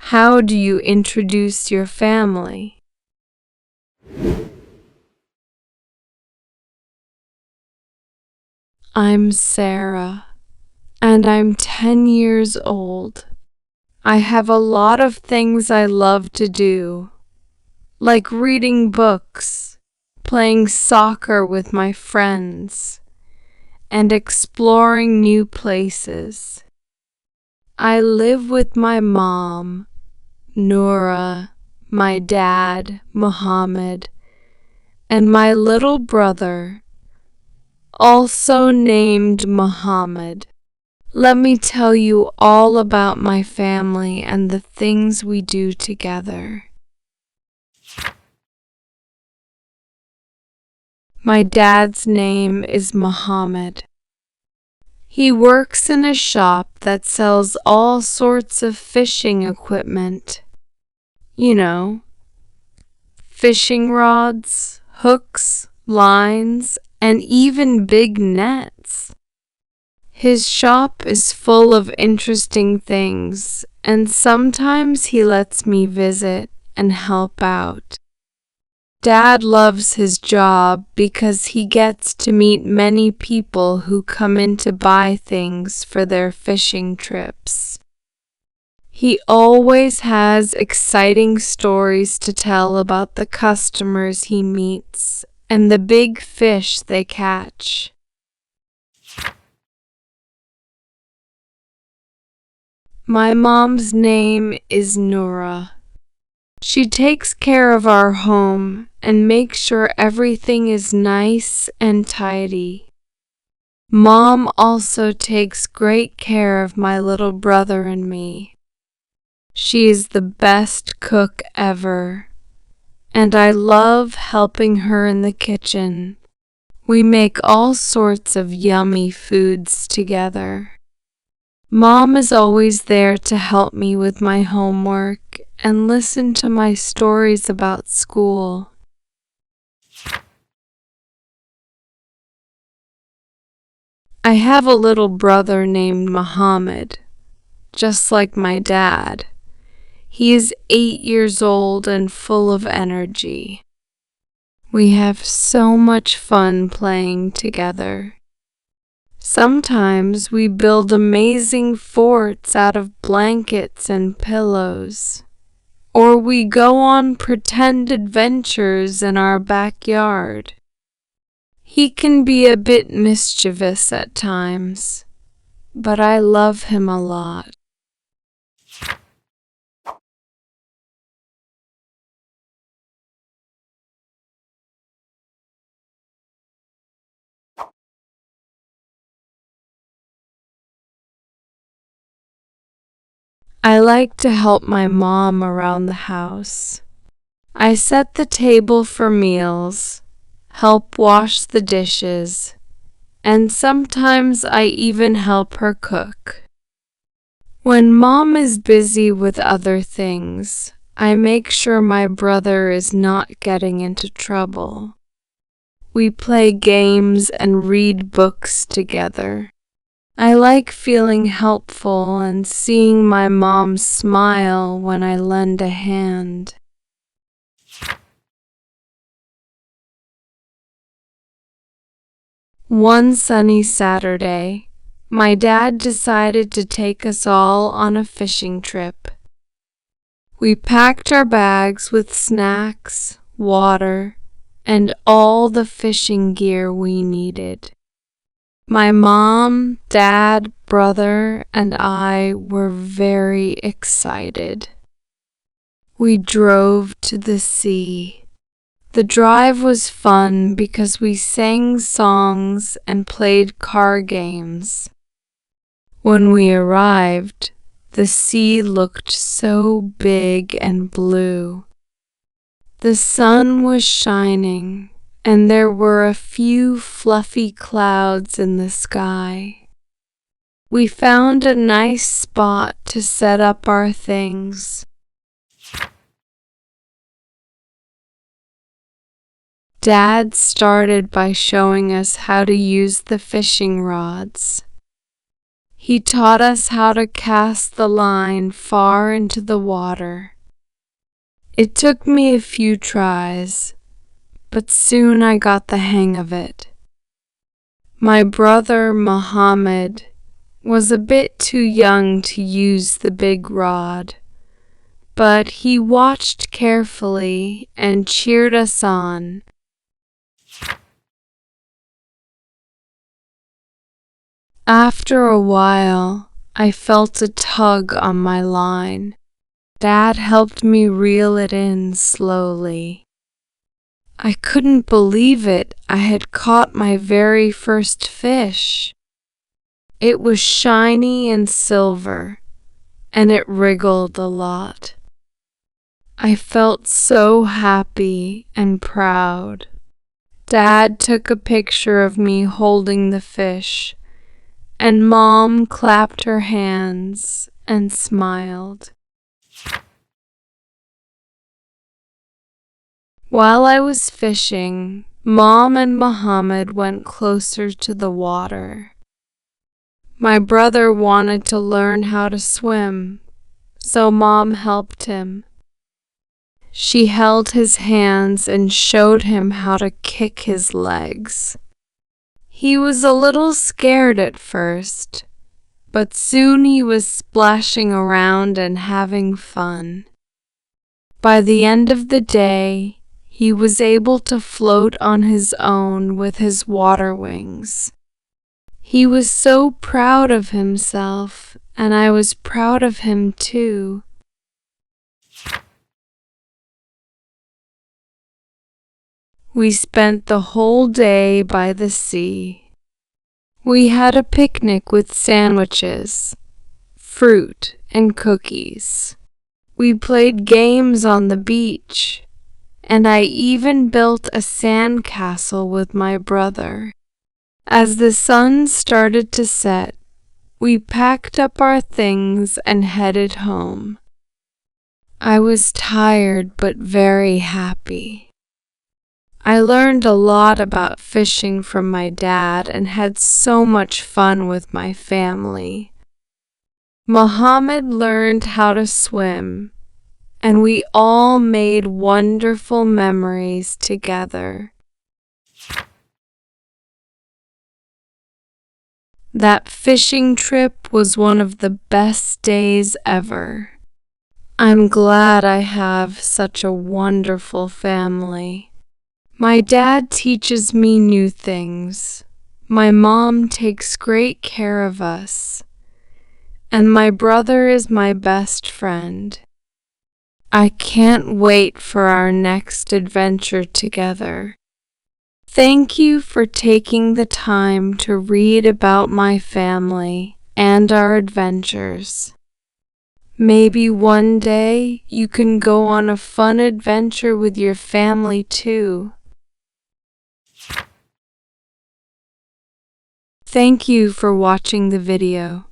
How do you introduce your family? I'm Sarah, and I'm 10 years old. I have a lot of things I love to do, like reading books, playing soccer with my friends, and exploring new places. I live with my mom, Noura, my dad, Muhammad, and my little brother, also named Muhammad. Let me tell you all about my family and the things we do together. My dad's name is Muhammad. He works in a shop that sells all sorts of fishing equipment. You know, fishing rods, hooks, lines, and even big nets. His shop is full of interesting things, and sometimes he lets me visit and help out. Dad loves his job because he gets to meet many people who come in to buy things for their fishing trips. He always has exciting stories to tell about the customers he meets and the big fish they catch. My mom's name is Noura. She takes care of our home and makes sure everything is nice and tidy. Mom also takes great care of my little brother and me. She is the best cook ever, and I love helping her in the kitchen. We make all sorts of yummy foods together. Mom is always there to help me with my homework and listen to my stories about school. I have a little brother named Muhammad, just like my dad. He is 8 years old and full of energy. We have so much fun playing together. Sometimes we build amazing forts out of blankets and pillows. Or we go on pretend adventures in our backyard. He can be a bit mischievous at times, but I love him a lot. I like to help my mom around the house. I set the table for meals, help wash the dishes, and sometimes I even help her cook. When Mom is busy with other things, I make sure my brother is not getting into trouble. We play games and read books together. I like feeling helpful and seeing my mom smile when I lend a hand. One sunny Saturday, my dad decided to take us all on a fishing trip. We packed our bags with snacks, water, and all the fishing gear we needed. My mom, dad, brother, and I were very excited. We drove to the sea. The drive was fun because we sang songs and played car games. When we arrived, the sea looked so big and blue. The sun was shining, and there were a few fluffy clouds in the sky. We found a nice spot to set up our things. Dad started by showing us how to use the fishing rods. He taught us how to cast the line far into the water. It took me a few tries, but soon I got the hang of it. My brother Muhammad was a bit too young to use the big rod, but he watched carefully and cheered us on. After a while, I felt a tug on my line. Dad helped me reel it in slowly. I couldn't believe it. I had caught my very first fish. It was shiny and silver, and it wriggled a lot. I felt so happy and proud. Dad took a picture of me holding the fish, and Mom clapped her hands and smiled. While I was fishing, Mom and Muhammad went closer to the water. My brother wanted to learn how to swim, so Mom helped him. She held his hands and showed him how to kick his legs. He was a little scared at first, but soon he was splashing around and having fun. By the end of the day, he was able to float on his own with his water wings. He was so proud of himself, and I was proud of him too. We spent the whole day by the sea. We had a picnic with sandwiches, fruit, and cookies. We played games on the beach, and I even built a sand castle with my brother. As the sun started to set, we packed up our things and headed home. I was tired but very happy. I learned a lot about fishing from my dad and had so much fun with my family. Muhammad learned how to swim, and we all made wonderful memories together. That fishing trip was one of the best days ever. I'm glad I have such a wonderful family. My dad teaches me new things. My mom takes great care of us. And my brother is my best friend. I can't wait for our next adventure together. Thank you for taking the time to read about my family and our adventures. Maybe one day you can go on a fun adventure with your family too. Thank you for watching the video.